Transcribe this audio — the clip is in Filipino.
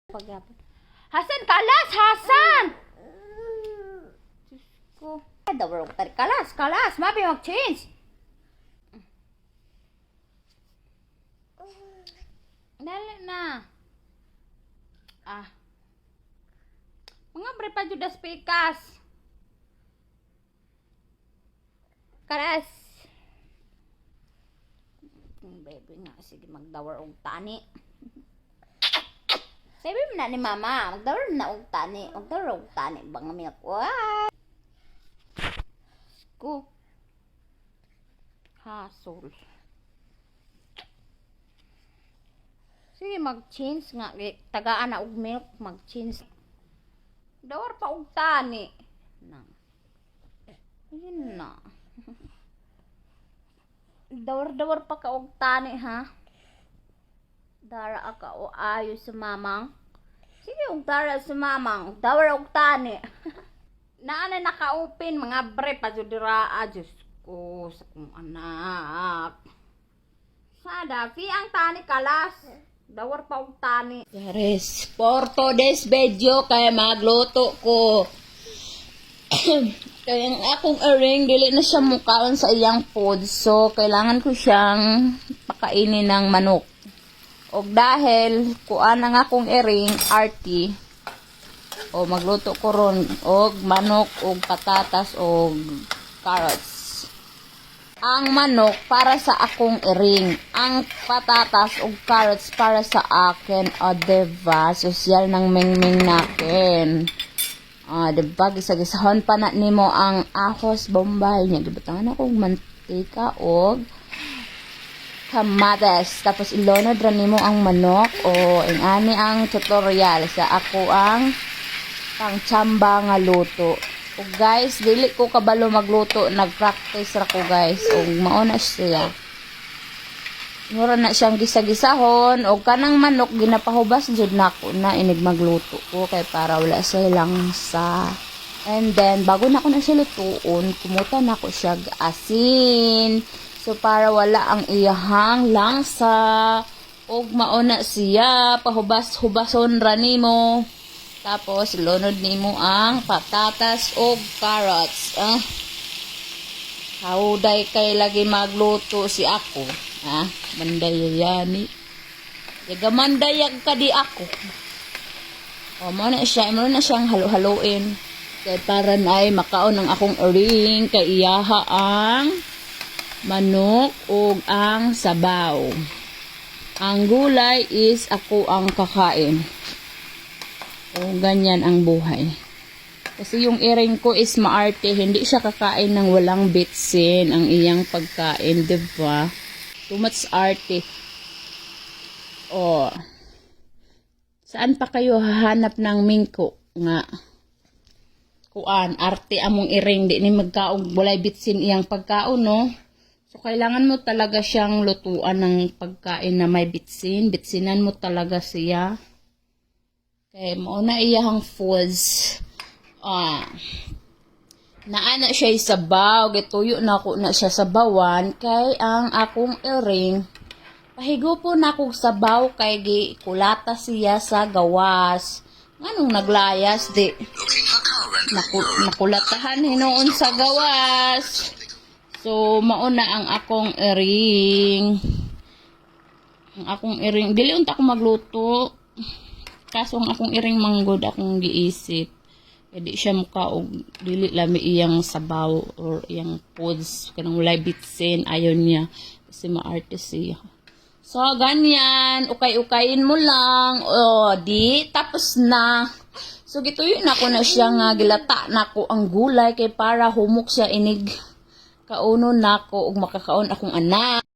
Pagyapon. Hasan, kalas! Hasan! Diyos ko. Dawarong tari. Kalas! Kalas! Mabi mag-change! Dali na. Mga bre pa judas pikas. Kalas! Baby nga, sige magdawar og tani. Sabi mo na ni mama, magdawar na og tani. Magdawar og tani. Bang milk. What? Ko. Hasol. Sige, mag-change nga. Tagaan na og milk. Mag-change. Dawar pa og tani. Na. Ayun na. Dawar-dawar pa ka og tani, ha? Dara ka o ayo sa mamang. Sige, og dara sa mamang. Dawar og tani. Naana naka-open mga bre pa judira. Diyos ko sa kong anak. Sada, fi ang tani kalas. Dawar pa og tani. Guys, for today's video kaya magluto ko. Kaya ang akong earring, dili na siya mukaon sa iyang food. So, kailangan ko siyang pakainin ng manok. O dahil, kuan ang akong earring, arty. O magluto ko ron, og manok, og patatas, og carrots. Ang manok para sa akong earring. Ang patatas, og carrots para sa akin. O diba, sosyal ng mingming nakin. Diba, gisagisahon pa na nimo ang ahos bombay niya. Gibutangan akong mantika og kamates. Tapos ilonod ra nimo ang manok. O ingani ang tutorial sa ako ang pangtsamba nga luto. O guys, dili ko kabalo magluto. Nag-practice ra ko guys. O mauna siya. Mura na siyang gisa-gisahon o kanang manok ginapahubas jud nako na inig magluto ko kay para wala siya langsa. And then bago na ko na siya lutuon, kumuta na ko siya asin. So para wala ang iyahang langsa og mauna siya pahubas-hubason ra nimo. Tapos lunod nimo ang patatas og carrots. Hauday kay lagi magluto si ako. Mandayayani. Mandayag ka di ako. O, mo na siyang halo-haloin. Kaya para na ay makaon ang akong earring. Kay iyaha ang manok o ang sabaw. Ang gulay is ako ang kakain. O, ganyan ang buhay. Kasi yung earring ko is maarte. Hindi siya kakain ng walang bitsin ang iyang pagkain, diba? Too much arte. Oh. Saan pa kayo hahanap ng mingko nga? Kuan, arte among iring. Di ni magkaong bulay bitsin iyang pagkaon, no? So, kailangan mo talaga siyang lutuan ng pagkain na may bitsin. Bitsinan mo talaga siya. Okay, mauna iyahang foods. Naana siya sabaw, gituyo na ako na siya sa bawan, kay ang akong earring, pahigo po na akong sabaw, kay kulata siya sa gawas. Nganong naglayas, di, nakulatahan hinoon sa gawas. So, mauna ang akong earring. Ang akong earring, dili unta ako magluto, kaso ang akong earring manggod akong giisip. Hindi siya mukha o dili lami iyang sabaw or iyang foods. Kanang walay bitsin. Ayaw niya. Kasi maarte siya. So, ganyan. Ukay-ukayin mo lang. O, di. Tapos na. So, gituyo na ko na siya nga. Gilata na ko ang gulay. Kay para humok siya inig. Kauno na ko. Ug makakaon akong anak.